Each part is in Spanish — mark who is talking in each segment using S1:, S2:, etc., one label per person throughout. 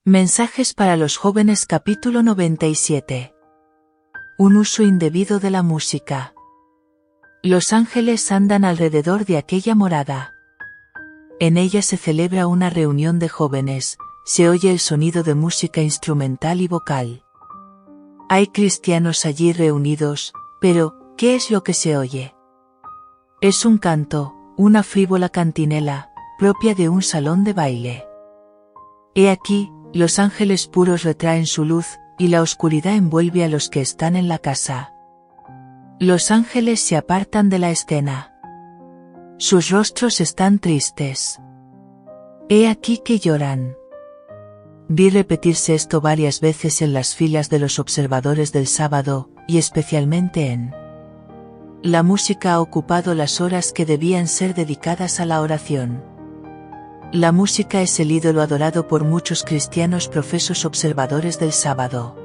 S1: Mensajes para los jóvenes capítulo 97. Un uso indebido de la música. Los ángeles andan alrededor de aquella morada. En ella se celebra una reunión de jóvenes, se oye el sonido de música instrumental y vocal. Hay cristianos allí reunidos, pero, ¿qué es lo que se oye? Es un canto, una frívola cantinela, propia de un salón de baile. He aquí, los ángeles puros retraen su luz, y la oscuridad envuelve a los que están en la casa. Los ángeles se apartan de la escena. Sus rostros están tristes. He aquí que lloran. Vi repetirse esto varias veces en las filas de los observadores del sábado, y especialmente en la música ha ocupado las horas que debían ser dedicadas a la oración. La música es el ídolo adorado por muchos cristianos profesos observadores del sábado.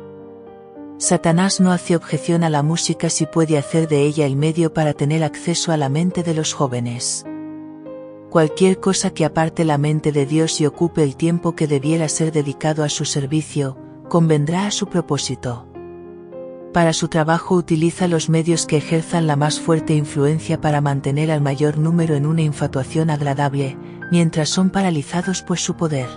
S1: Satanás no hace objeción a la música si puede hacer de ella el medio para tener acceso a la mente de los jóvenes. Cualquier cosa que aparte la mente de Dios y ocupe el tiempo que debiera ser dedicado a su servicio, convendrá a su propósito. Para su trabajo utiliza los medios que ejerzan la más fuerte influencia para mantener al mayor número en una infatuación agradable, mientras son paralizados por su poder.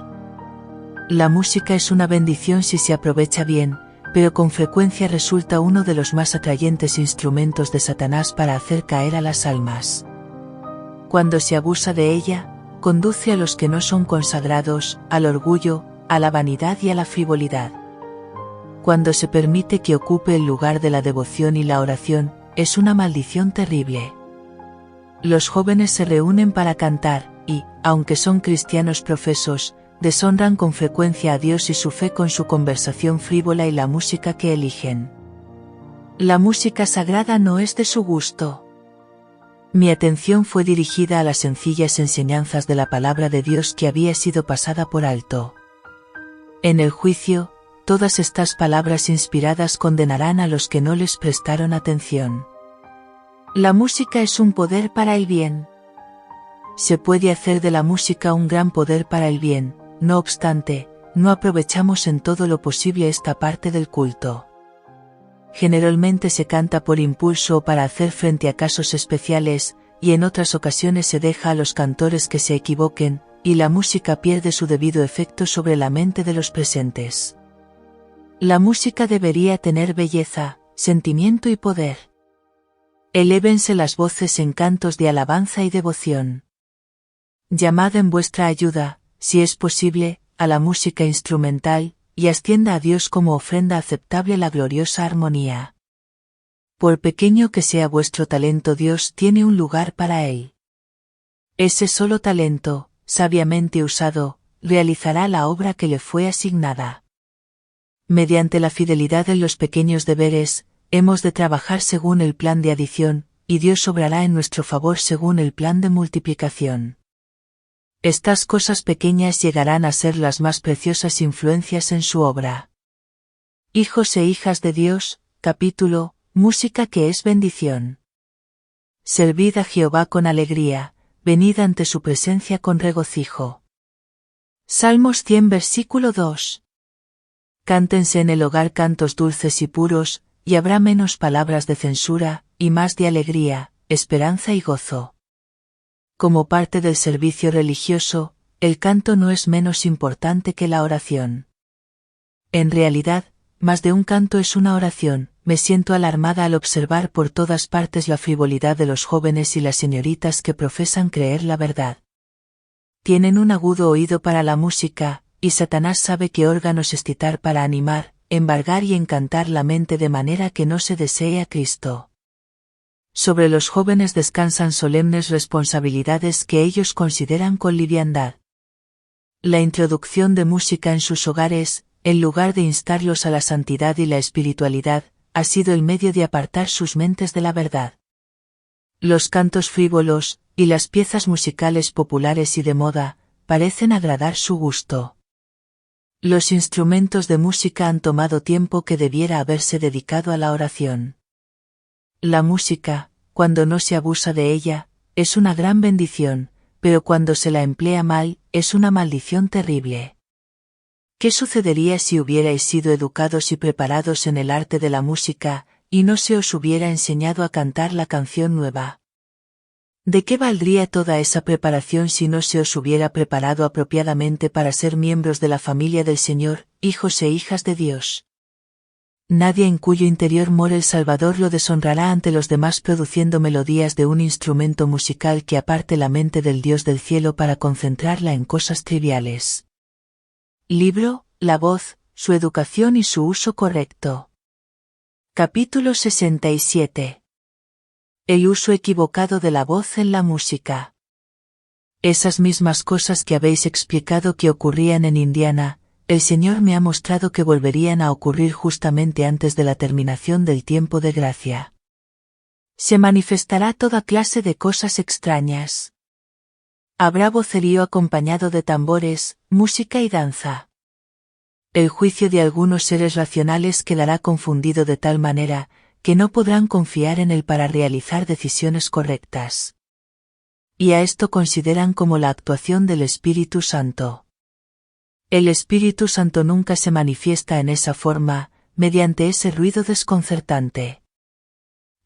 S1: La música es una bendición si se aprovecha bien, pero con frecuencia resulta uno de los más atrayentes instrumentos de Satanás para hacer caer a las almas. Cuando se abusa de ella, conduce a los que no son consagrados, al orgullo, a la vanidad y a la frivolidad. Cuando se permite que ocupe el lugar de la devoción y la oración, es una maldición terrible. Los jóvenes se reúnen para cantar, y, aunque son cristianos profesos, deshonran con frecuencia a Dios y su fe con su conversación frívola y la música que eligen. La música sagrada no es de su gusto. Mi atención fue dirigida a las sencillas enseñanzas de la palabra de Dios que había sido pasada por alto. En el juicio, todas estas palabras inspiradas condenarán a los que no les prestaron atención. La música es un poder para el bien. Se puede hacer de la música un gran poder para el bien, no obstante, no aprovechamos en todo lo posible esta parte del culto. Generalmente se canta por impulso o para hacer frente a casos especiales, y en otras ocasiones se deja a los cantores que se equivoquen, y la música pierde su debido efecto sobre la mente de los presentes. La música debería tener belleza, sentimiento y poder. Elévense las voces en cantos de alabanza y devoción. Llamad en vuestra ayuda, si es posible, a la música instrumental, y ascienda a Dios como ofrenda aceptable la gloriosa armonía. Por pequeño que sea vuestro talento, Dios tiene un lugar para él. Ese solo talento, sabiamente usado, realizará la obra que le fue asignada. Mediante la fidelidad en los pequeños deberes, hemos de trabajar según el plan de adición, y Dios obrará en nuestro favor según el plan de multiplicación. Estas cosas pequeñas llegarán a ser las más preciosas influencias en su obra. Hijos e hijas de Dios, capítulo, música que es bendición. Servid a Jehová con alegría, venid ante su presencia con regocijo. Salmos 100 versículo 2. Cántense en el hogar cantos dulces y puros, y habrá menos palabras de censura, y más de alegría, esperanza y gozo. Como parte del servicio religioso, el canto no es menos importante que la oración. En realidad, más de un canto es una oración. Me siento alarmada al observar por todas partes la frivolidad de los jóvenes y las señoritas que profesan creer la verdad. Tienen un agudo oído para la música, y Satanás sabe qué órganos excitar para animar, embargar y encantar la mente de manera que no se desee a Cristo. Sobre los jóvenes descansan solemnes responsabilidades que ellos consideran con liviandad. La introducción de música en sus hogares, en lugar de instarlos a la santidad y la espiritualidad, ha sido el medio de apartar sus mentes de la verdad. Los cantos frívolos, y las piezas musicales populares y de moda, parecen agradar su gusto. Los instrumentos de música han tomado tiempo que debiera haberse dedicado a la oración. La música, cuando no se abusa de ella, es una gran bendición, pero cuando se la emplea mal, es una maldición terrible. ¿Qué sucedería si hubierais sido educados y preparados en el arte de la música, y no se os hubiera enseñado a cantar la canción nueva? ¿De qué valdría toda esa preparación si no se os hubiera preparado apropiadamente para ser miembros de la familia del Señor, hijos e hijas de Dios? Nadie en cuyo interior mora el Salvador lo deshonrará ante los demás produciendo melodías de un instrumento musical que aparte la mente del Dios del cielo para concentrarla en cosas triviales. Libro, la voz, su educación y su uso correcto. Capítulo 67. El uso equivocado de la voz en la música. Esas mismas cosas que habéis explicado que ocurrían en Indiana, el Señor me ha mostrado que volverían a ocurrir justamente antes de la terminación del tiempo de gracia. Se manifestará toda clase de cosas extrañas. Habrá vocerío acompañado de tambores, música y danza. El juicio de algunos seres racionales quedará confundido de tal manera, que no podrán confiar en él para realizar decisiones correctas. Y a esto consideran como la actuación del Espíritu Santo. El Espíritu Santo nunca se manifiesta en esa forma, mediante ese ruido desconcertante.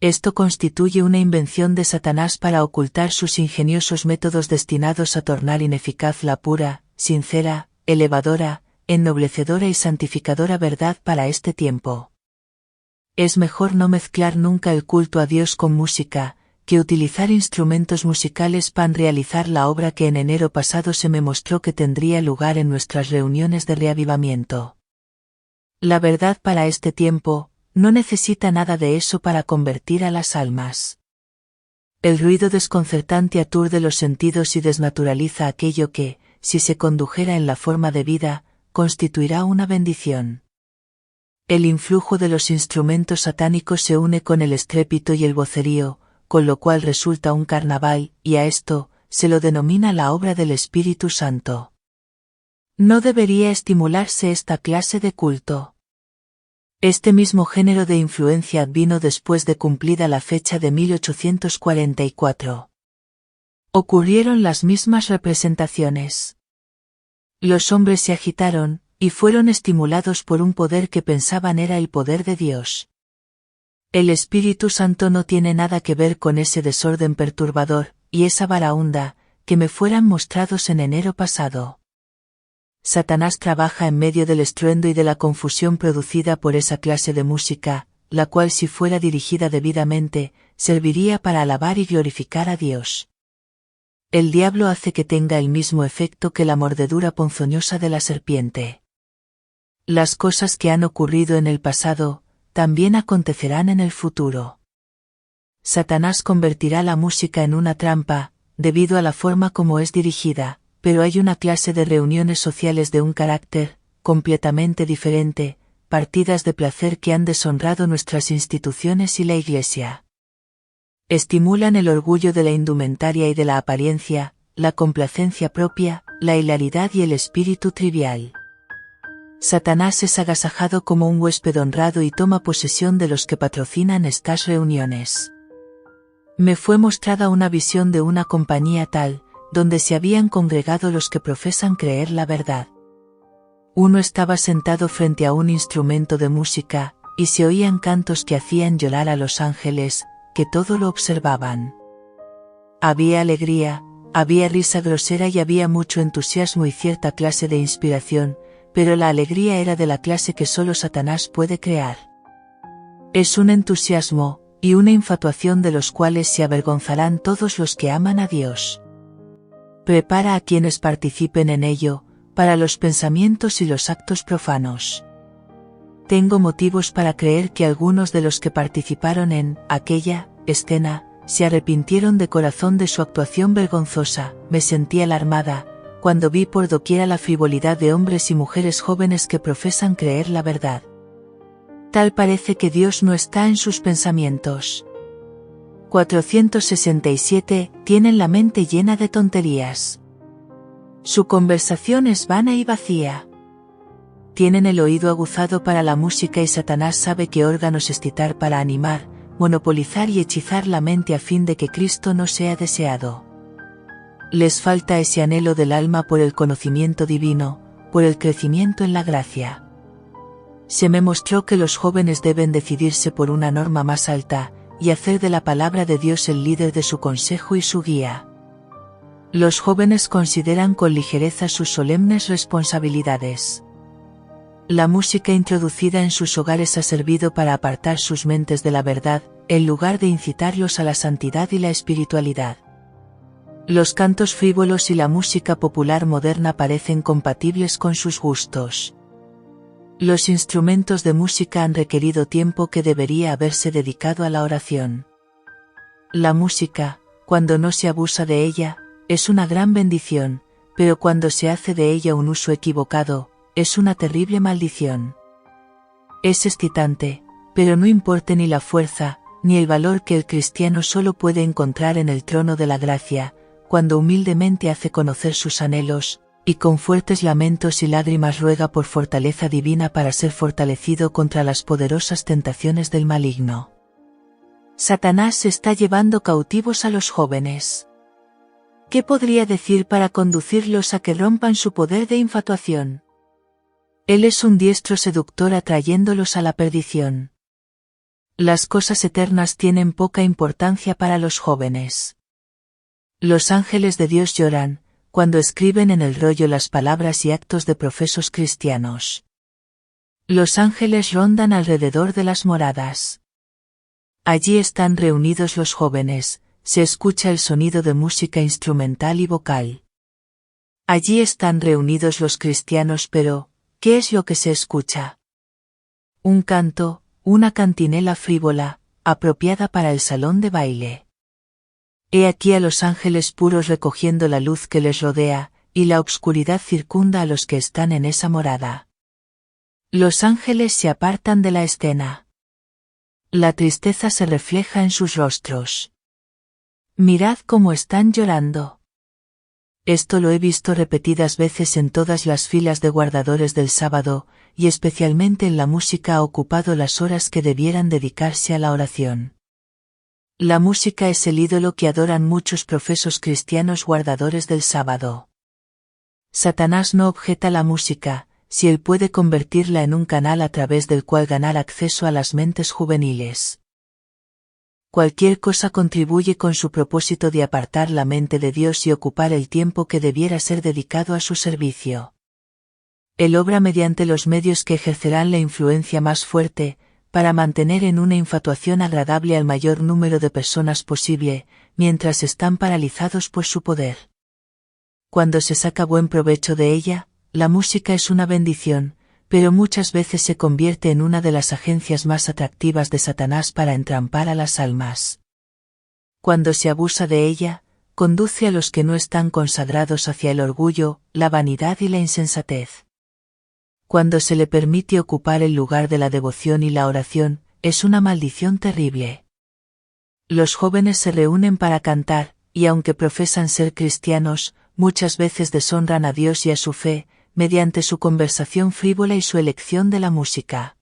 S1: Esto constituye una invención de Satanás para ocultar sus ingeniosos métodos destinados a tornar ineficaz la pura, sincera, elevadora, ennoblecedora y santificadora verdad para este tiempo. Es mejor no mezclar nunca el culto a Dios con música, que utilizar instrumentos musicales para realizar la obra que en enero pasado se me mostró que tendría lugar en nuestras reuniones de reavivamiento. La verdad para este tiempo, no necesita nada de eso para convertir a las almas. El ruido desconcertante aturde los sentidos y desnaturaliza aquello que, si se condujera en la forma de vida, constituirá una bendición. El influjo de los instrumentos satánicos se une con el estrépito y el vocerío, con lo cual resulta un carnaval, y a esto, se lo denomina la obra del Espíritu Santo. No debería estimularse esta clase de culto. Este mismo género de influencia vino después de cumplida la fecha de 1844. Ocurrieron las mismas representaciones. Los hombres se agitaron, y fueron estimulados por un poder que pensaban era el poder de Dios. El Espíritu Santo no tiene nada que ver con ese desorden perturbador, y esa varaunda, que me fueran mostrados en enero pasado. Satanás trabaja en medio del estruendo y de la confusión producida por esa clase de música, la cual si fuera dirigida debidamente, serviría para alabar y glorificar a Dios. El diablo hace que tenga el mismo efecto que la mordedura ponzoñosa de la serpiente. Las cosas que han ocurrido en el pasado, también acontecerán en el futuro. Satanás convertirá la música en una trampa, debido a la forma como es dirigida, pero hay una clase de reuniones sociales de un carácter, completamente diferente, partidas de placer que han deshonrado nuestras instituciones y la Iglesia. Estimulan el orgullo de la indumentaria y de la apariencia, la complacencia propia, la hilaridad y el espíritu trivial. Satanás es agasajado como un huésped honrado y toma posesión de los que patrocinan estas reuniones. Me fue mostrada una visión de una compañía tal, donde se habían congregado los que profesan creer la verdad. Uno estaba sentado frente a un instrumento de música, y se oían cantos que hacían llorar a los ángeles, que todo lo observaban. Había alegría, había risa grosera y había mucho entusiasmo y cierta clase de inspiración, pero la alegría era de la clase que solo Satanás puede crear. Es un entusiasmo, y una infatuación de los cuales se avergonzarán todos los que aman a Dios. Prepara a quienes participen en ello, para los pensamientos y los actos profanos. Tengo motivos para creer que algunos de los que participaron en aquella escena, se arrepintieron de corazón de su actuación vergonzosa. Me sentí alarmada, cuando vi por doquiera la frivolidad de hombres y mujeres jóvenes que profesan creer la verdad. Tal parece que Dios no está en sus pensamientos. 467. Tienen la mente llena de tonterías. Su conversación es vana y vacía. Tienen el oído aguzado para la música y Satanás sabe qué órganos excitar para animar, monopolizar y hechizar la mente a fin de que Cristo no sea deseado. Les falta ese anhelo del alma por el conocimiento divino, por el crecimiento en la gracia. Se me mostró que los jóvenes deben decidirse por una norma más alta, y hacer de la palabra de Dios el líder de su consejo y su guía. Los jóvenes consideran con ligereza sus solemnes responsabilidades. La música introducida en sus hogares ha servido para apartar sus mentes de la verdad, en lugar de incitarlos a la santidad y la espiritualidad. Los cantos frívolos y la música popular moderna parecen compatibles con sus gustos. Los instrumentos de música han requerido tiempo que debería haberse dedicado a la oración. La música, cuando no se abusa de ella, es una gran bendición, pero cuando se hace de ella un uso equivocado, es una terrible maldición. Es excitante, pero no importa ni la fuerza, ni el valor que el cristiano solo puede encontrar en el trono de la gracia, cuando humildemente hace conocer sus anhelos, y con fuertes lamentos y lágrimas ruega por fortaleza divina para ser fortalecido contra las poderosas tentaciones del maligno. Satanás está llevando cautivos a los jóvenes. ¿Qué podría decir para conducirlos a que rompan su poder de infatuación? Él es un diestro seductor atrayéndolos a la perdición. Las cosas eternas tienen poca importancia para los jóvenes. Los ángeles de Dios lloran, cuando escriben en el rollo las palabras y actos de profesos cristianos. Los ángeles rondan alrededor de las moradas. Allí están reunidos los jóvenes, se escucha el sonido de música instrumental y vocal. Allí están reunidos los cristianos, pero, ¿qué es lo que se escucha? Un canto, una cantinela frívola, apropiada para el salón de baile. He aquí a los ángeles puros recogiendo la luz que les rodea, y la obscuridad circunda a los que están en esa morada. Los ángeles se apartan de la escena. La tristeza se refleja en sus rostros. Mirad cómo están llorando. Esto lo he visto repetidas veces en todas las filas de guardadores del sábado, y especialmente en la música ha ocupado las horas que debieran dedicarse a la oración. La música es el ídolo que adoran muchos profesos cristianos guardadores del sábado. Satanás no objeta la música, si él puede convertirla en un canal a través del cual ganar acceso a las mentes juveniles. Cualquier cosa contribuye con su propósito de apartar la mente de Dios y ocupar el tiempo que debiera ser dedicado a su servicio. Él obra mediante los medios que ejercerán la influencia más fuerte, para mantener en una infatuación agradable al mayor número de personas posible, mientras están paralizados por su poder. Cuando se saca buen provecho de ella, la música es una bendición, pero muchas veces se convierte en una de las agencias más atractivas de Satanás para entrampar a las almas. Cuando se abusa de ella, conduce a los que no están consagrados hacia el orgullo, la vanidad y la insensatez. Cuando se le permite ocupar el lugar de la devoción y la oración, es una maldición terrible. Los jóvenes se reúnen para cantar, y aunque profesan ser cristianos, muchas veces deshonran a Dios y a su fe, mediante su conversación frívola y su elección de la música.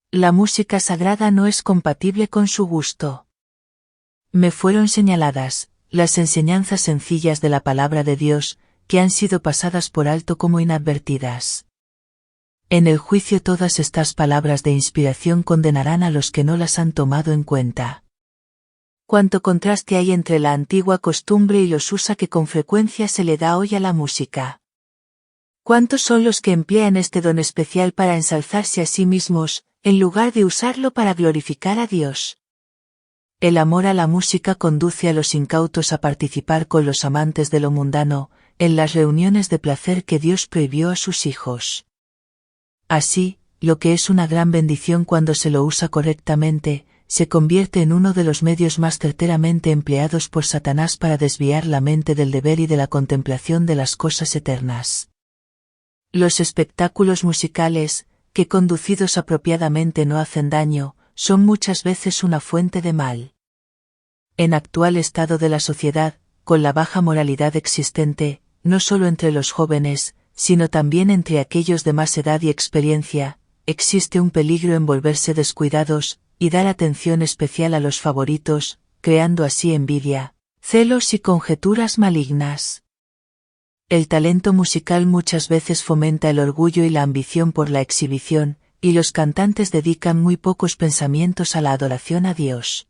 S1: La música sagrada no es compatible con su gusto. Me fueron señaladas las enseñanzas sencillas de la palabra de Dios, que han sido pasadas por alto como inadvertidas. En el juicio todas estas palabras de inspiración condenarán a los que no las han tomado en cuenta. Cuánto contraste hay entre la antigua costumbre y los usos que con frecuencia se le da hoy a la música. ¿Cuántos son los que emplean este don especial para ensalzarse a sí mismos, en lugar de usarlo para glorificar a Dios? El amor a la música conduce a los incautos a participar con los amantes de lo mundano, en las reuniones de placer que Dios prohibió a sus hijos. Así, lo que es una gran bendición cuando se lo usa correctamente, se convierte en uno de los medios más certeramente empleados por Satanás para desviar la mente del deber y de la contemplación de las cosas eternas. Los espectáculos musicales, que conducidos apropiadamente no hacen daño, son muchas veces una fuente de mal. En actual estado de la sociedad, con la baja moralidad existente, no solo entre los jóvenes, sino también entre aquellos de más edad y experiencia, existe un peligro en volverse descuidados, y dar atención especial a los favoritos, creando así envidia, celos y conjeturas malignas. El talento musical muchas veces fomenta el orgullo y la ambición por la exhibición, y los cantantes dedican muy pocos pensamientos a la adoración a Dios.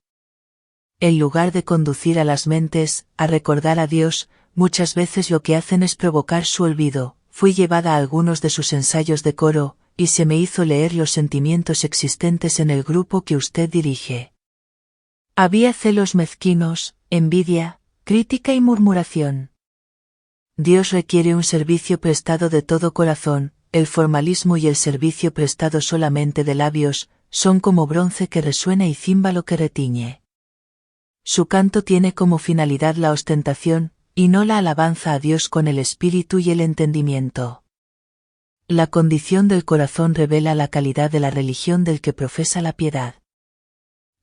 S1: En lugar de conducir a las mentes, a recordar a Dios, muchas veces lo que hacen es provocar su olvido. Fui llevada a algunos de sus ensayos de coro, y se me hizo leer los sentimientos existentes en el grupo que usted dirige. Había celos mezquinos, envidia, crítica y murmuración. Dios requiere un servicio prestado de todo corazón. El formalismo y el servicio prestado solamente de labios, son como bronce que resuena y címbalo que retiñe. Su canto tiene como finalidad la ostentación, y no la alabanza a Dios con el espíritu y el entendimiento. La condición del corazón revela la calidad de la religión del que profesa la piedad.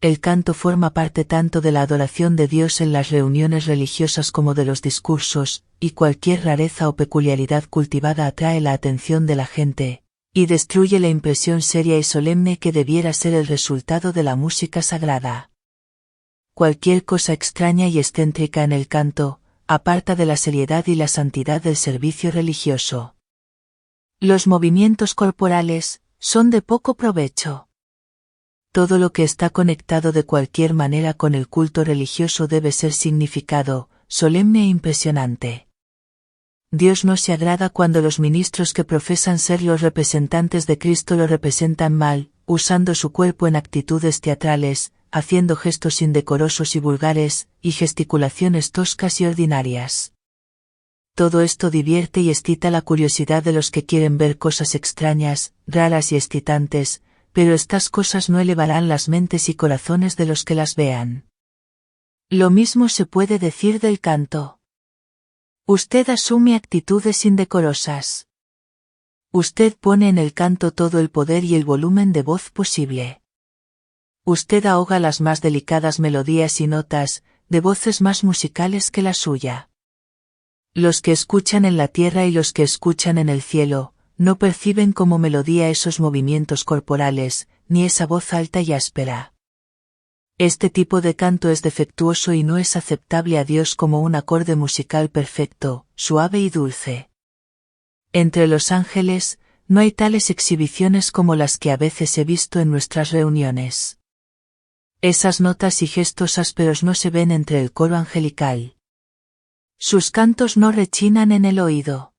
S1: El canto forma parte tanto de la adoración de Dios en las reuniones religiosas como de los discursos, y cualquier rareza o peculiaridad cultivada atrae la atención de la gente, y destruye la impresión seria y solemne que debiera ser el resultado de la música sagrada. Cualquier cosa extraña y excéntrica en el canto, aparta de la seriedad y la santidad del servicio religioso. Los movimientos corporales, son de poco provecho. Todo lo que está conectado de cualquier manera con el culto religioso debe ser significado, solemne e impresionante. Dios no se agrada cuando los ministros que profesan ser los representantes de Cristo lo representan mal, usando su cuerpo en actitudes teatrales, haciendo gestos indecorosos y vulgares, y gesticulaciones toscas y ordinarias. Todo esto divierte y excita la curiosidad de los que quieren ver cosas extrañas, raras y excitantes, pero estas cosas no elevarán las mentes y corazones de los que las vean. Lo mismo se puede decir del canto. Usted asume actitudes indecorosas. Usted pone en el canto todo el poder y el volumen de voz posible. Usted ahoga las más delicadas melodías y notas, de voces más musicales que la suya. Los que escuchan en la tierra y los que escuchan en el cielo, no perciben como melodía esos movimientos corporales, ni esa voz alta y áspera. Este tipo de canto es defectuoso y no es aceptable a Dios como un acorde musical perfecto, suave y dulce. Entre los ángeles, no hay tales exhibiciones como las que a veces he visto en nuestras reuniones. Esas notas y gestos ásperos no se ven entre el coro angelical. Sus cantos no rechinan en el oído.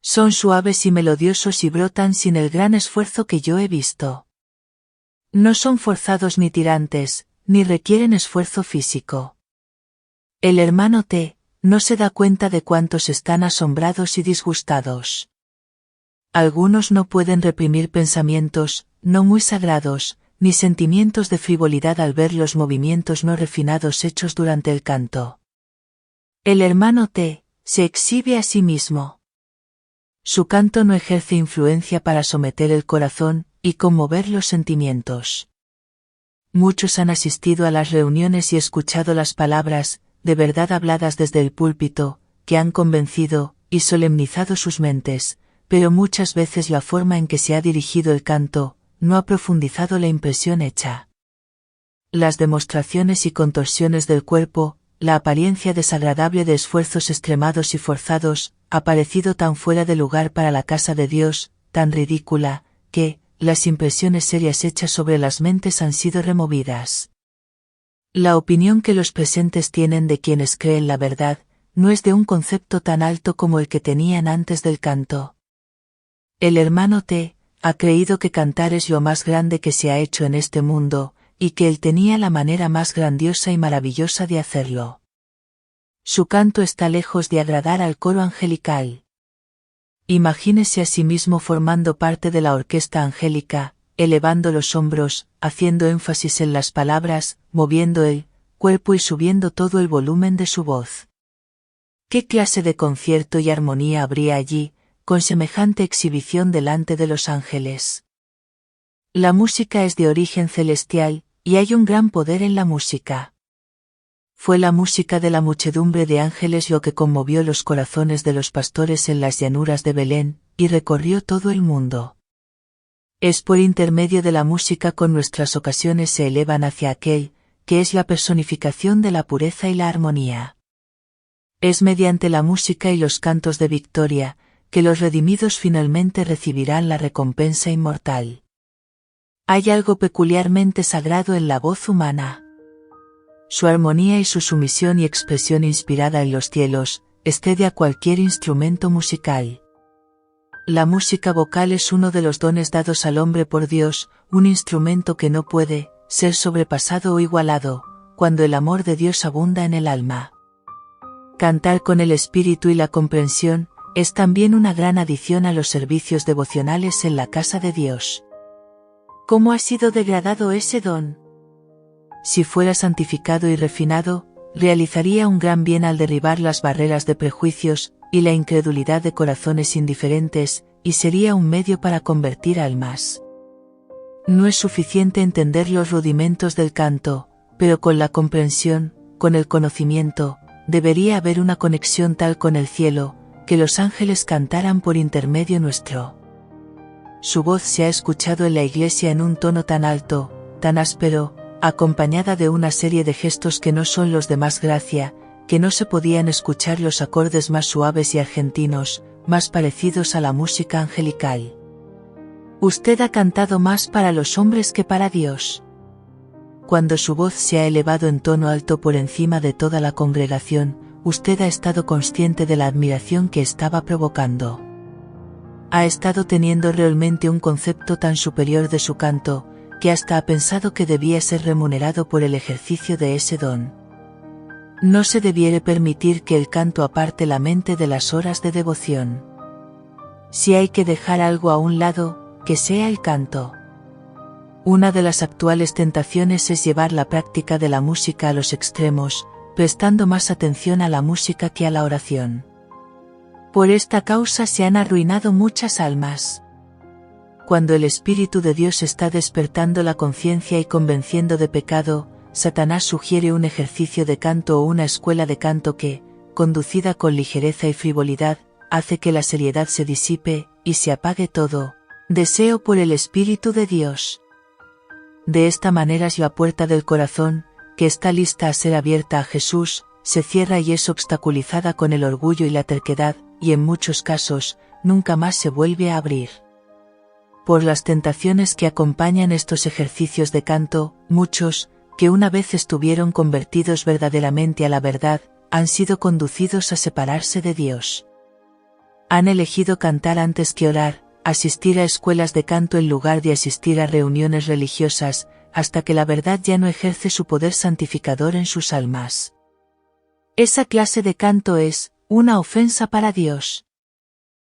S1: Son suaves y melodiosos y brotan sin el gran esfuerzo que yo he visto. No son forzados ni tirantes, ni requieren esfuerzo físico. El hermano T. no se da cuenta de cuántos están asombrados y disgustados. Algunos no pueden reprimir pensamientos, no muy sagrados, ni sentimientos de frivolidad al ver los movimientos no refinados hechos durante el canto. El hermano T. se exhibe a sí mismo. Su canto no ejerce influencia para someter el corazón y conmover los sentimientos. Muchos han asistido a las reuniones y escuchado las palabras, de verdad habladas desde el púlpito, que han convencido y solemnizado sus mentes, pero muchas veces la forma en que se ha dirigido el canto, no ha profundizado la impresión hecha. Las demostraciones y contorsiones del cuerpo, la apariencia desagradable de esfuerzos extremados y forzados, ha parecido tan fuera de lugar para la casa de Dios, tan ridícula, que, las impresiones serias hechas sobre las mentes han sido removidas. La opinión que los presentes tienen de quienes creen la verdad, no es de un concepto tan alto como el que tenían antes del canto. El hermano T. ha creído que cantar es lo más grande que se ha hecho en este mundo, y que él tenía la manera más grandiosa y maravillosa de hacerlo. Su canto está lejos de agradar al coro angelical. Imagínese a sí mismo formando parte de la orquesta angélica, elevando los hombros, haciendo énfasis en las palabras, moviendo el cuerpo y subiendo todo el volumen de su voz. ¿Qué clase de concierto y armonía habría allí, con semejante exhibición delante de los ángeles? La música es de origen celestial, y hay un gran poder en la música. Fue la música de la muchedumbre de ángeles lo que conmovió los corazones de los pastores en las llanuras de Belén, y recorrió todo el mundo. Es por intermedio de la música con nuestras ocasiones se elevan hacia aquel, que es la personificación de la pureza y la armonía. Es mediante la música y los cantos de victoria, que los redimidos finalmente recibirán la recompensa inmortal. Hay algo peculiarmente sagrado en la voz humana. Su armonía y su sumisión y expresión inspirada en los cielos, excede a cualquier instrumento musical. La música vocal es uno de los dones dados al hombre por Dios, un instrumento que no puede ser sobrepasado o igualado, cuando el amor de Dios abunda en el alma. Cantar con el espíritu y la comprensión, es también una gran adición a los servicios devocionales en la casa de Dios. ¿Cómo ha sido degradado ese don? Si fuera santificado y refinado, realizaría un gran bien al derribar las barreras de prejuicios y la incredulidad de corazones indiferentes, y sería un medio para convertir almas. No es suficiente entender los rudimentos del canto, pero con la comprensión, con el conocimiento, debería haber una conexión tal con el cielo, que los ángeles cantaran por intermedio nuestro. Su voz se ha escuchado en la iglesia en un tono tan alto, tan áspero, acompañada de una serie de gestos que no son los de más gracia, que no se podían escuchar los acordes más suaves y argentinos, más parecidos a la música angelical. Usted ha cantado más para los hombres que para Dios. Cuando su voz se ha elevado en tono alto por encima de toda la congregación, usted ha estado consciente de la admiración que estaba provocando. Ha estado teniendo realmente un concepto tan superior de su canto, que hasta ha pensado que debía ser remunerado por el ejercicio de ese don. No se debiere permitir que el canto aparte la mente de las horas de devoción. Si hay que dejar algo a un lado, que sea el canto. Una de las actuales tentaciones es llevar la práctica de la música a los extremos, prestando más atención a la música que a la oración. Por esta causa se han arruinado muchas almas. Cuando el Espíritu de Dios está despertando la conciencia y convenciendo de pecado, Satanás sugiere un ejercicio de canto o una escuela de canto que, conducida con ligereza y frivolidad, hace que la seriedad se disipe, y se apague todo deseo por el Espíritu de Dios. De esta manera la puerta del corazón, que está lista a ser abierta a Jesús, se cierra y es obstaculizada con el orgullo y la terquedad, y en muchos casos, nunca más se vuelve a abrir. Por las tentaciones que acompañan estos ejercicios de canto, muchos, que una vez estuvieron convertidos verdaderamente a la verdad, han sido conducidos a separarse de Dios. Han elegido cantar antes que orar, asistir a escuelas de canto en lugar de asistir a reuniones religiosas, hasta que la verdad ya no ejerce su poder santificador en sus almas. Esa clase de canto es una ofensa para Dios.